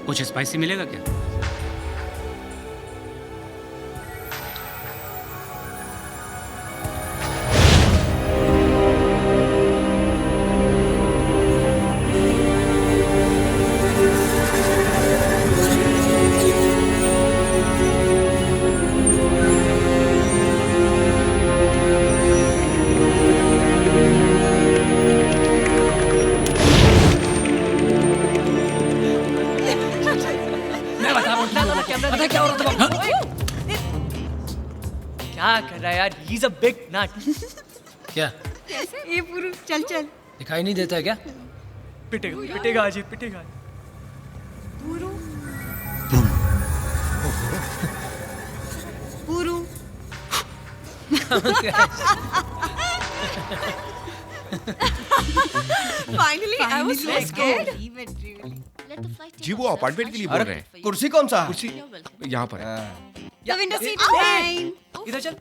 कुछ स्पाइसी मिलेगा क्या? पता क्या हो रहा था? क्या कर रहा है यार? He's a big nut. क्या ये पुरु चल चल। दिखाई नहीं देता है क्या? पिटेगा अजय, पिटेगा। पुरु पुरु Finally, I was so scared. जी वो अपार्टमेंट के लिए बोल रहे हैं। कुर्सी कौन सा? कुर्सी यहाँ पर है। The window seat is mine. इधर चल।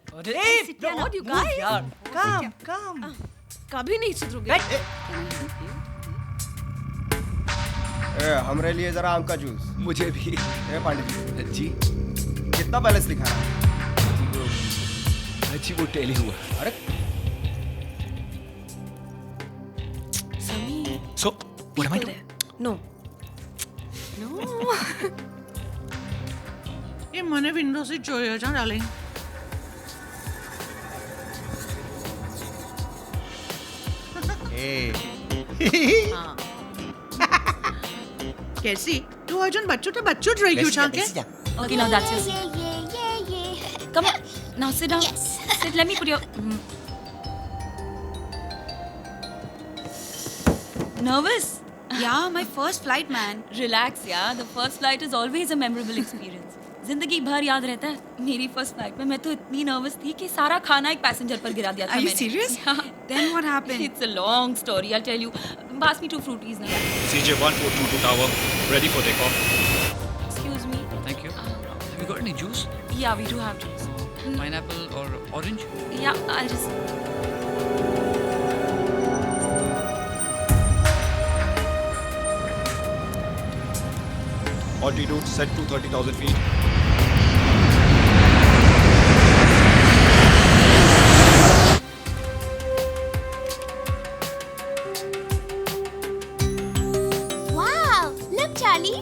Sit down, you guys. यार, काम कभी नहीं सुधरोगे। हमरे लिए जरा आम का जूस। मुझे भी। पांडे जी जी कितना बैलेंस दिखा रहा है? जी वो टेली हुआ। अरे So what am I doing? No. ये મને વિન્ડો સીટ જોઈએ છે ડાર્લિંગ. કેસી તું અર્જુન બચ્ચું જ રહી ગયું છે કે? Okay, now that's it. Come on. Now sit down. Sit. Let me put your. Nervous? Yeah, my first flight, man. Relax, yeah. The first flight is always a memorable experience. जिंदगी भर याद रहता है। मेरी फर्स्ट फ्लाइट में मैं तो इतनी नर्वस थी कि सारा खाना एक पैसेंजर पर गिरा दिया था मैंने। Are you serious? Yeah. Then what happened? It's a long story. I'll tell you. Pass me 2 fruities now. CJ 1422 tower, ready for takeoff. Excuse me. Thank you. Have you got any juice? Yeah, we do have juice. Pineapple or orange? Yeah, I'll just. Altitude set to 30,000 feet. Wow! Look, Charlie.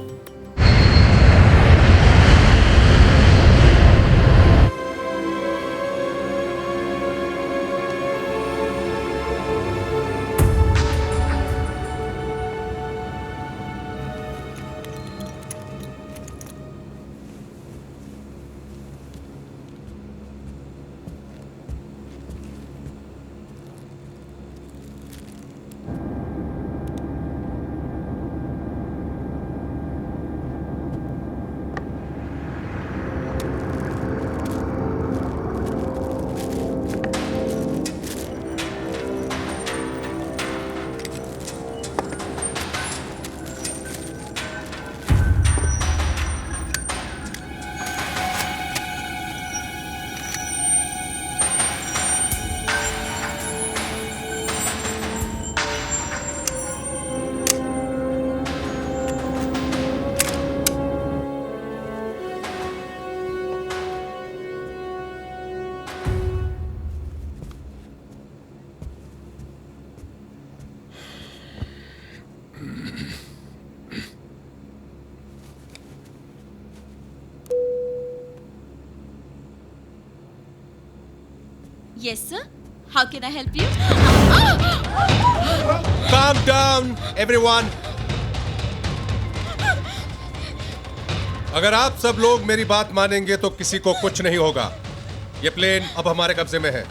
Yes, sir. How can I help you? Calm down, everyone. अगर आप सब लोग मेरी बात मानेंगे तो किसी को कुछ नहीं होगा। ये प्लेन अब हमारे कब्जे में है।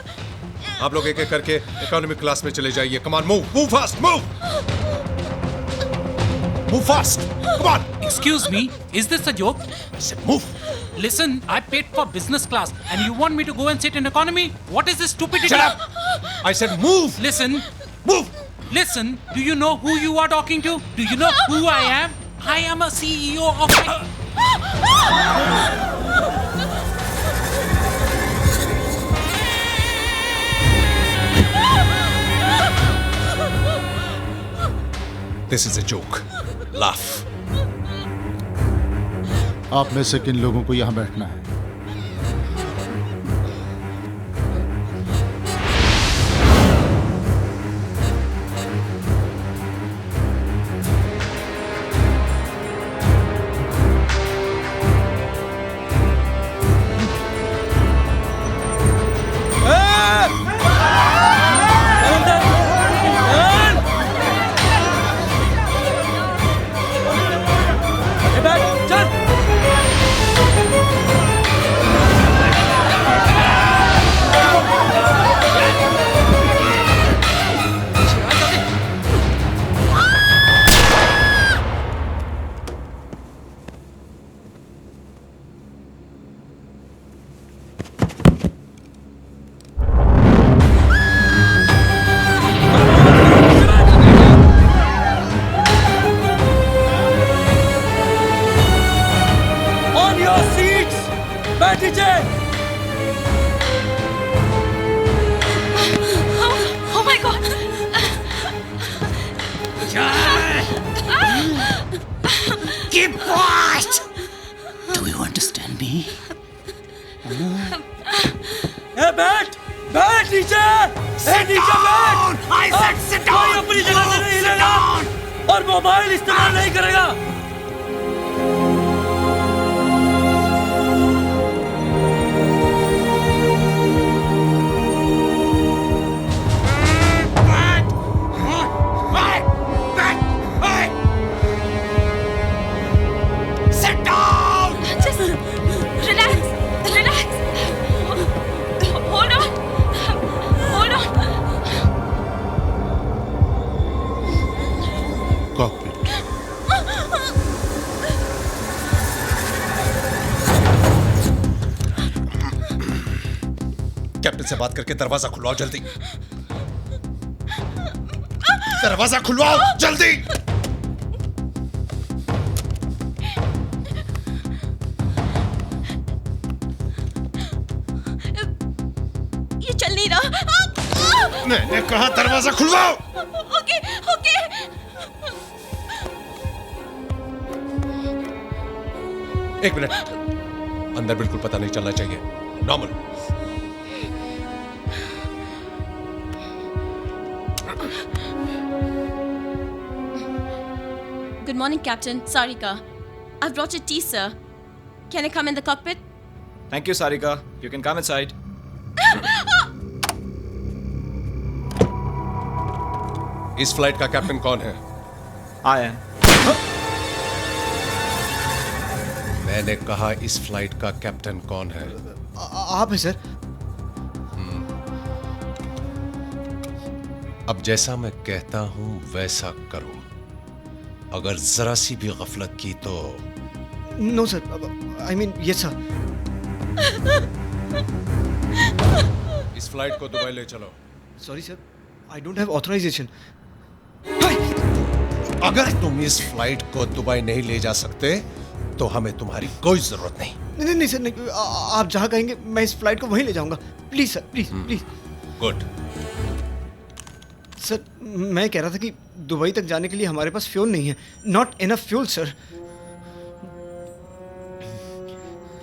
आप लोग एक-एक करके इकोनॉमी क्लास में चले जाइए। Come on, move fast, move. Move fast. Come on. Excuse me, is this a joke? I said move. Listen, I paid for business class and you want me to go and sit in economy? What is this stupidity? Shut up. I said move. Listen, Move. listen, do you know who you are talking to? Do you know who I am? I am a CEO of... This is a joke. Laugh. आप में से किन लोगों को यहाँ बैठना है? Oh my God! Keep quiet! Do you understand me? बैठ नीचे बैठ। I said sit down! कोई अपनी जगह से नहीं हिलेगा और मोबाइल इस्तेमाल नहीं करेगा। कैप्टन से बात करके दरवाजा खुलवाओ जल्दी। दरवाजा खुलवाओ जल्दी। ये चल नहीं रहा। मैंने कहा दरवाजा खुलवाओ। Okay okay. एक मिनट, अंदर बिल्कुल पता नहीं चलना चाहिए। Normal. Good morning, Captain. Sarika. I've brought your tea, sir. Can I come in the cockpit? Thank you, Sarika. You can come inside. इस फ्लाइट का कैप्टन कौन है? I am. मैंने कहा इस फ्लाइट का कैप्टन कौन है? आप हैं सर। अब जैसा मैं कहता हूं वैसा करो। अगर जरा सी भी गफलत की तो no sir, I mean yes sir. इस फ्लाइट को दुबई ले चलो। Sorry sir, I don't have authorization. अगर तुम इस फ्लाइट को दुबई नहीं ले जा सकते तो हमें तुम्हारी कोई जरूरत नहीं। नहीं सर, नहीं, आप जहाँ कहेंगे मैं इस फ्लाइट को वहीं ले जाऊंगा। Please sir, please please. Good. Sir मैं कह रहा था कि दुबई तक जाने के लिए हमारे पास फ्यूल नहीं है। Not enough fuel sir.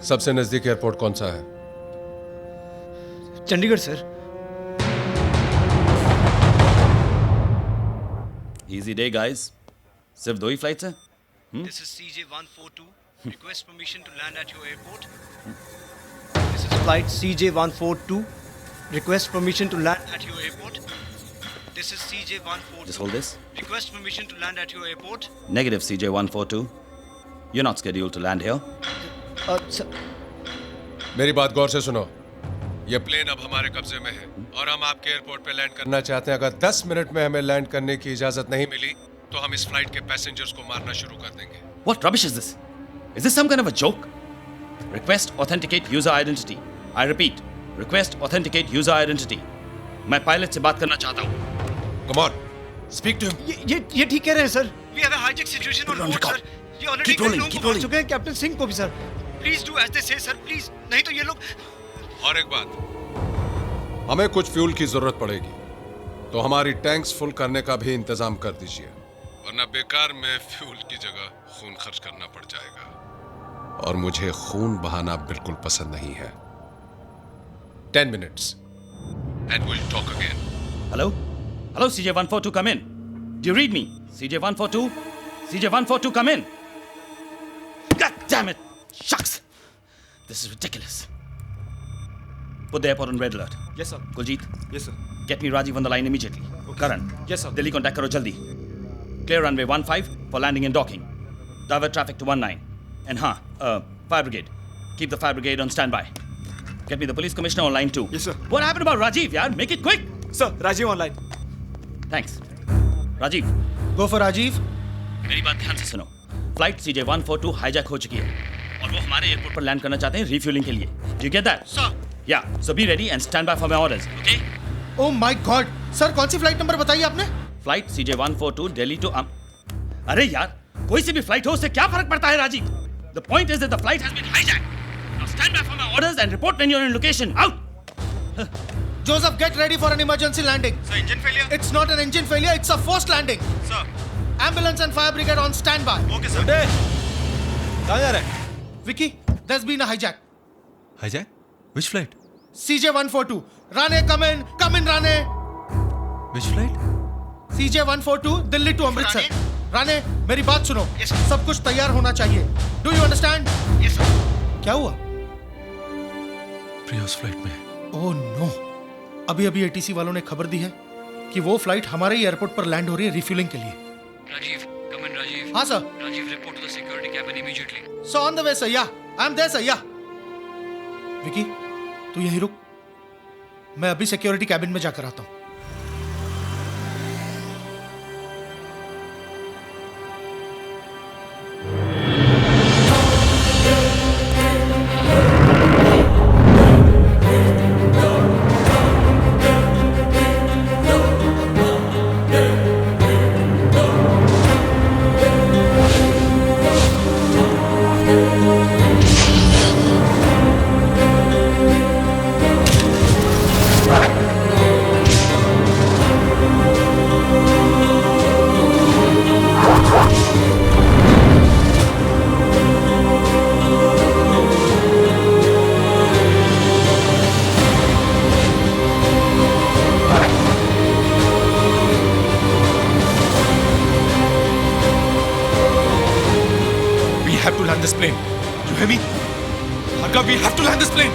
सबसे नजदीक एयरपोर्ट कौन सा है? Chandigarh sir. Easy day, guys. सिर्फ 2 ही फ्लाइट्स हैं? This is CJ142. Request permission to land at your airport. This is flight CJ142. Request permission to land at your airport. This is CJ142. Just hold this. Request permission to land at your airport. Negative CJ142. You're not scheduled to land here. Sir. मेरी बात गौर से सुनो। ये plane अब हमारे कब्जे में है और हम आपके एयरपोर्ट पे लैंड करना चाहते हैं। अगर 10 मिनट में हमें लैंड करने की इजाजत नहीं मिली तो हम इस फ्लाइट के पैसेंजर्स को मारना शुरू कर देंगे। What rubbish is this? Is this some kind of a joke? Request authenticate user identity. I repeat, request authenticate user identity. मैं पायलट से बात करना चाहता हूँ। Come on, speak to him. ये ठीक कह रहे हैं sir. We have a hijack situation on board sir. ये ऑलरेडी कई लोगों को मार चुके हैं, कैप्टन सिंह को भी sir. Please do as they say sir, please. नहीं तो ये लोग। और एक बात, हमें कुछ फ्यूल की जरूरत पड़ेगी तो हमारी टैंक्स फुल करने का भी इंतजाम कर दीजिए, वरना बेकार में फ्यूल की जगह खून खर्च करना पड़ जाएगा। और मुझे खून बहाना बिल्कुल पसंद नहीं है. 10 minutes and we'll talk again. Hello? Hello, CJ142, come in. Do you read me? CJ142? CJ142, come in. God damn it! Shucks! This is ridiculous. Put the airport on red alert. Yes, sir. Kuljit, Yes, sir. get me Rajiv on the line immediately. Karan, Yes, sir. Delhi contact karo jaldi. Clear runway 15 for landing and docking. Divert traffic to 19. And fire brigade. Keep the fire brigade on standby. Get me the police commissioner on line 2. Yes, sir. What happened about Rajiv, yaar? Make it quick. Sir, Rajiv online. Thanks. Rajiv, Go for Rajiv. मेरी बात ध्यान से सुनो. Flight CJ142 hijack हो चुकी है और वो हमारे एयरपोर्ट पर लैंड करना चाहते हैं रिफ्यूलिंग के लिए. Do you get that? Sir. Yeah. So be ready and stand by for my orders. Okay? Oh my God. Sir कौन सी फ्लाइट नंबर बताइए आपने? फ्लाइट CJ142 दिल्ली टू अरे यार, कोई सी भी फ्लाइट हो उससे क्या फर्क पड़ता है Rajiv? The point is that the flight has been hijacked. Now stand by for my orders and report when you're in location. Out. Joseph, get ready for an emergency landing. Sir, engine failure? It's not an engine failure, it's a forced landing. Sir. Ambulance and fire brigade on standby. Okay, sir. कहाँ जा रहे हैं? Vicky, there's been a hijack. Hijack? Which flight? CJ142. Rane, come in, Rane. Which flight? CJ142 Delhi to Amritsar. Rane, मेरी बात सुनो. Yes, sir. सब कुछ तैयार होना चाहिए. Do you understand? Yes, sir. क्या हुआ? प्रिया उस फ्लाइट में. Oh no. अभी ATC वालों ने खबर दी है कि वो फ्लाइट हमारे ही एयरपोर्ट पर लैंड हो रही है रिफ्यूलिंग के लिए. Rajiv, come in, Rajiv. हाँ sir. Rajiv, report to the security cabin immediately. So on the way, sir. Yeah, I'm there, sir. Yeah. Vicky, तू यहीं रुक. मैं अभी सिक्योरिटी कैबिन में जाकर आता हूँ. We have to land this plane. You hear me? Harka, we have to land this plane.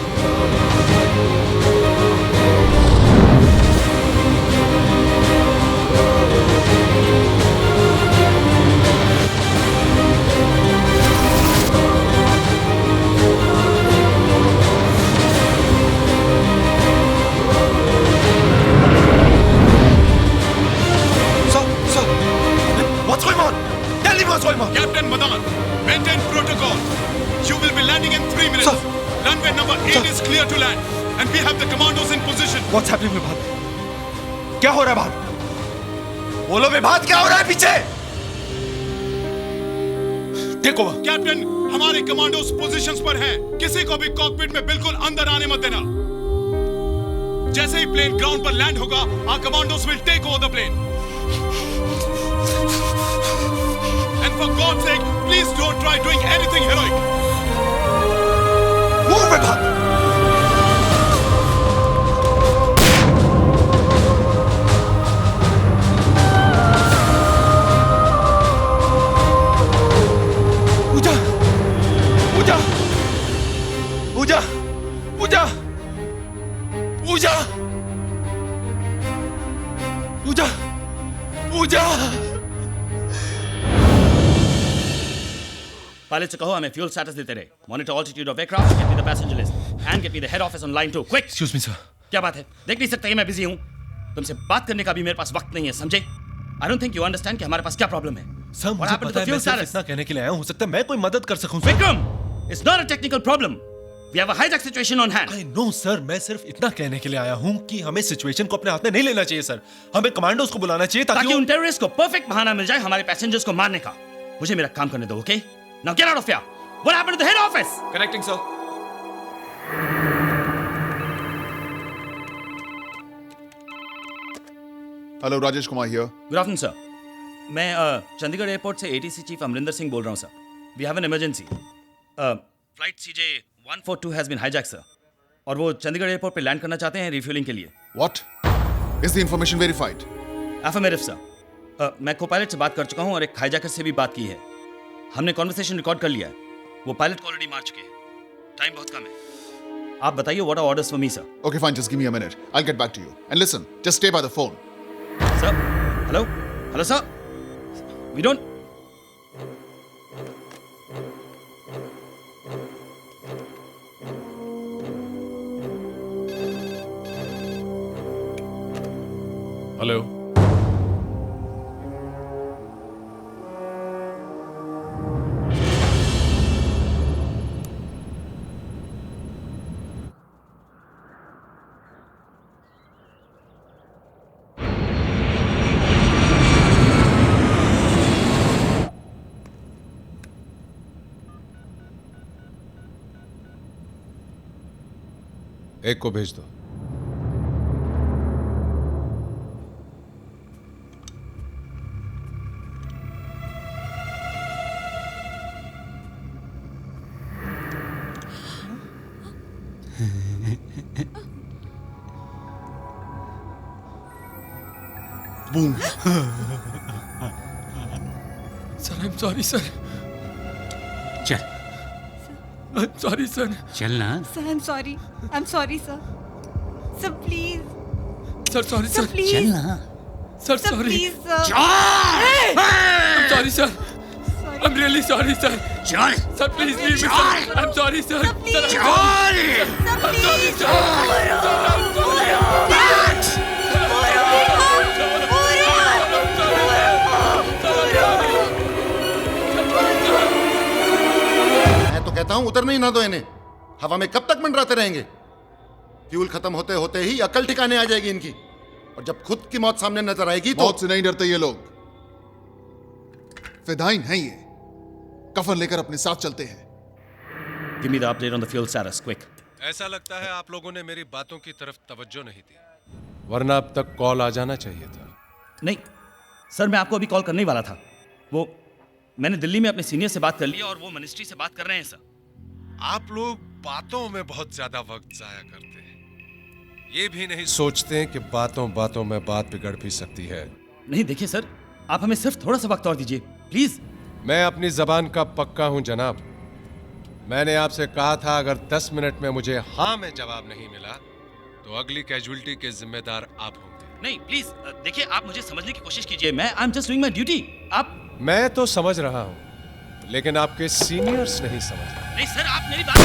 Sir, what's going on? Tell me what's going on. Captain Madan, maintain protocol. You will be landing in 3 minutes. Sir. Runway number 8 Sir. is clear to land, and we have the commandos in position. What's happening विभात? क्या हो रहा है बाहर? बोलो विभात, क्या हो रहा है पीछे? Take over. कैप्टन, हमारे कमांडोज पोजीशंस पर हैं. किसी को भी कॉकपिट में बिल्कुल अंदर आने मत देना. जैसे ही प्लेन ग्राउंड पर लैंड होगा, our commandos will take over the plane. And for God's sake, please don't try doing anything heroic. Move विभात. Puja, Puja, Puja, Puja, Puja, Puja, Puja. Pilot से कहो हमें फ्यूल स्टेटस देते रहे. Monitor altitude of aircraft, get me the passenger list and get me the head office on line 2. Quick. Excuse me, sir. क्या बात है? देख नहीं सकते कि मैं बिजी हूँ? तुमसे बात करने का भी मेरे पास वक्त नहीं है, समझे? I don't think you understand कि हमारे पास क्या प्रॉब्लम है. सर, What मुझे happened to पता the है, fuel मैं सिर्फ status? इतना कहने के लिए आया हूँ. हो सकता है मैं कोई मदद कर सकूं. Vikram, it's not a technical problem. We have a hijack situation on hand. I know sir, मैं सिर्फ इतना कहने के लिए आया हूँ कि हमें सिचुएशन को अपने हाथ में नहीं लेना चाहिए सर. हमें कमांडोज को बुलाना चाहिए ताकि उन टेररिस्ट को परफेक्ट बहाना मिल जाए हमारे पैसेंजर्स को मारने का. मुझे मेरा काम करने दो, okay? Now get out of here. What happened to the head office? Connecting sir. Hello, Rajesh Kumar here. Good afternoon sir. मैं चंडीगढ़ एयरपोर्ट से ATC चीफ अमरिंदर सिंह बोल रहा हूँ sir. We have an emergency. Flight CJ 142 has been hijack sir, और वो Chandigarh airport पे land करना चाहते हैं रिफ्यूलिंग के लिए। What? Is the information verified? Affirmative sir. मैं को पायलट से बात कर चुका हूँ और एक हाईजैकर से भी बात की है। हमने कॉन्वर्सेशन रिकॉर्ड कर लिया है। वो पायलट को ऑलरेडी मार चुके हैं। टाइम बहुत कम है। आप बताइए what are orders for me sir? Okay, fine. Just give me a minute. I'll get back to you. And listen, just stay by the phone. Sir, hello, hello sir, we don't. Hello, एक को भेज दो। Boom. Sir, I am sorry sir. चल, I am sorry sir. चल ना। Sir, I'm sorry. I'm sorry, sir. Sir, please. Sir sorry Sir, sir. please. चल ना। Sir Sir, sorry. please, sir. I'm sorry sir. I'm really sorry sir. चल। Sir, please leave me sir. I'm sorry sir. Sir, please. Sir, I'm sorry sir. मैं तो कहता हूं उतरने ही ना दो इन्हें। हवा में कब तक मंडराते रहेंगे? फ्यूल खत्म होते होते ही अकल ठिकाने आ जाएगी इनकी, और जब खुद की मौत सामने नजर आएगी तो। मौत से नहीं डरते ये लोग, फिदाइन हैं ये, कफन लेकर अपने साथ चलते हैं। Give me the update on the fuel status, quick. ऐसा लगता है आप लोगों ने मेरी बातों की तरफ तवज्जो नहीं दी, वरना अब तक कॉल आ जाना चाहिए था। नहीं सर, मैं आपको अभी कॉल करने ही वाला था। वो मैंने दिल्ली में अपने सीनियर से बात कर ली और वो मिनिस्ट्री से बात कर रहे हैं सर। आप लोग बातों में बहुत ज्यादा वक्त जाया करते हैं, ये भी नहीं सोचते हैं कि बातों बातों में बात बिगड़ भी सकती है। नहीं देखिए सर, आप हमें सिर्फ थोड़ा सा वक्त और दीजिए प्लीज। मैं अपनी जबान का पक्का हूं जनाब। मैंने आपसे कहा था अगर 10 मिनट में मुझे हाँ में जवाब नहीं मिला तो अगली कैजुअलिटी के जिम्मेदार आप होंगे। नहीं प्लीज देखिए, आप मुझे समझने की कोशिश कीजिए। I am just doing my duty. आप। मैं तो समझ रहा हूं, लेकिन आपके सीनियर्स नहीं समझ रहे। नहीं सर, आप मेरी बात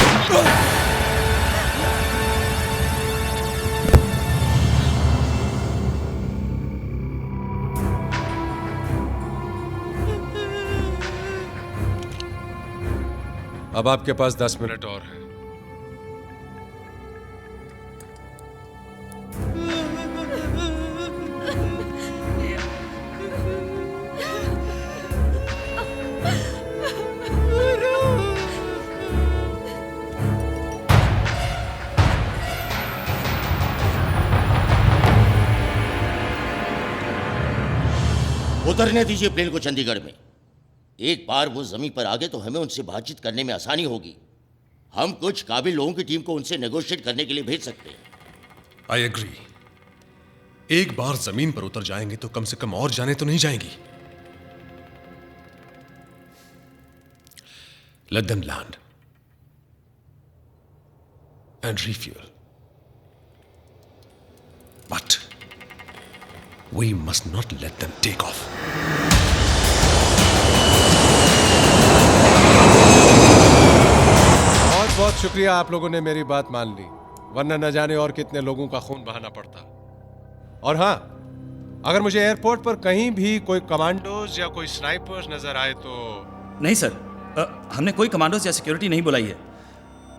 अब आपके पास 10 मिनट और है। उतरने दीजिए प्लेन को चंडीगढ़ में। एक बार वो जमीन पर आ गए तो हमें उनसे बातचीत करने में आसानी होगी। हम कुछ काबिल लोगों की टीम को उनसे नेगोशिएट करने के लिए भेज सकते हैं। I agree. एक बार जमीन पर उतर जाएंगे तो कम से कम और जाने तो नहीं जाएंगी। Let them land and refuel, but we must not let them take off. बहुत बहुत शुक्रिया, आप लोगों ने मेरी बात मान ली, वरना न जाने और कितने लोगों का खून बहाना पड़ता। और हां, अगर मुझे एयरपोर्ट पर कहीं भी कोई कमांडोज या कोई स्नाइपर्स नजर आए तो। नहीं सर, हमने कोई कमांडोज या सिक्योरिटी नहीं बुलाई है,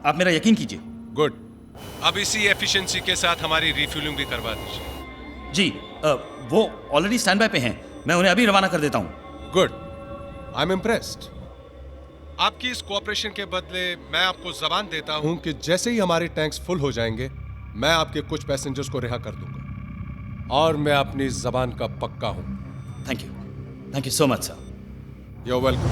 आप मेरा यकीन कीजिए। गुड, अब इसी एफिशिएंसी के साथ हमारी रिफ्यूलिंग भी करवा दीजिए। जी, वो ऑलरेडी स्टैंड बाय पे हैं, मैं उन्हें अभी रवाना कर देता हूं। Good, I am impressed. आपकी इस कोऑपरेशन के बदले मैं आपको जबान देता हूं कि जैसे ही हमारे टैंक्स फुल हो जाएंगे मैं आपके कुछ पैसेंजर्स को रिहा कर दूंगा, और मैं अपनी जबान का पक्का हूं। Thank you so much sir. You are welcome.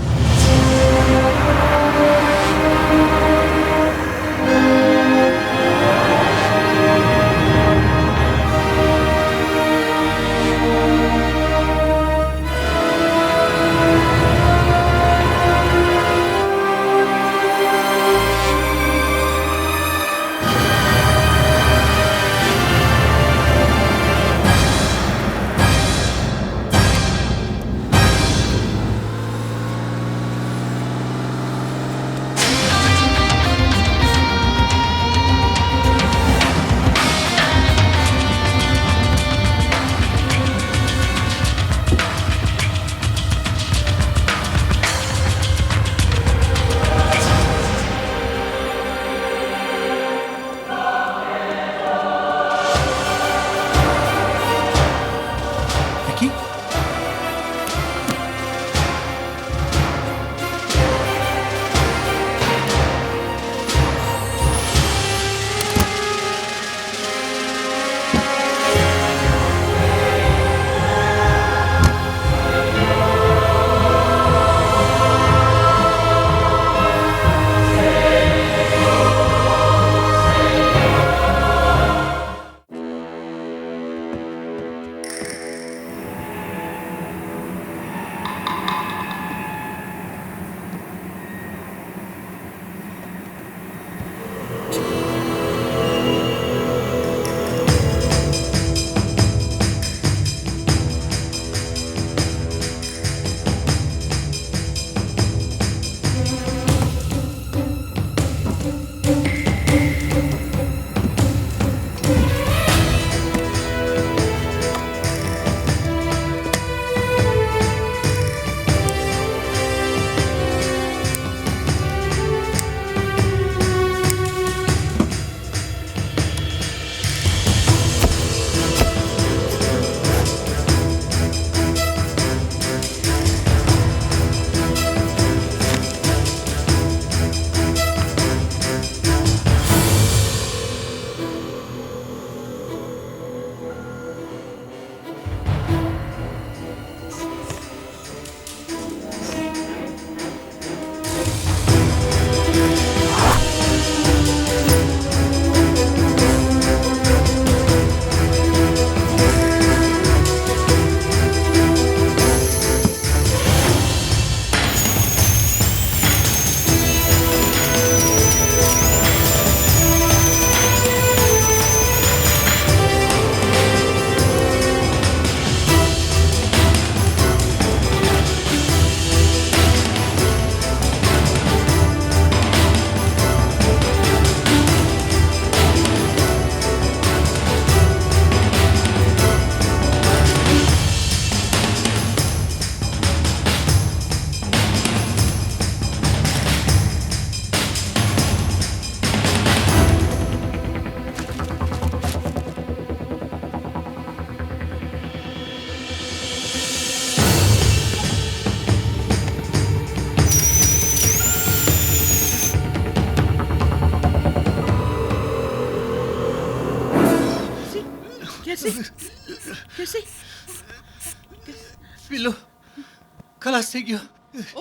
खलास થઈ ગયો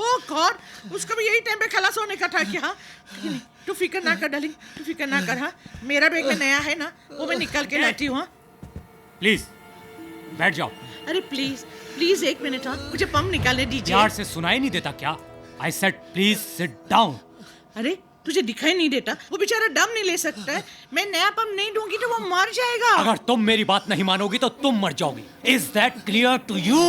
ओह गॉड उसको भी यही टाइम पे खलास होने का था क्या हाँ तू फिक्र ना कर डार्लिंग तू फिक्र ना कर हाँ मेरा बैग में नया है ना वो मैं निकाल के लाती हूँ हाँ प्लीज बैठ जाओ। अरे प्लीज प्लीज एक मिनट हाँ मुझे पंप निकालने दीजिए। प्यार से सुनाई नहीं देता क्या? I said please sit down. अरे तुझे दिखाई नहीं देता वो बेचारा दम नहीं ले सकता है। मैं नया पंप नहीं दूंगी तो वो मर जाएगा। अगर तुम मेरी बात नहीं मानोगी तो तुम मर जाओगी। Is that clear to you?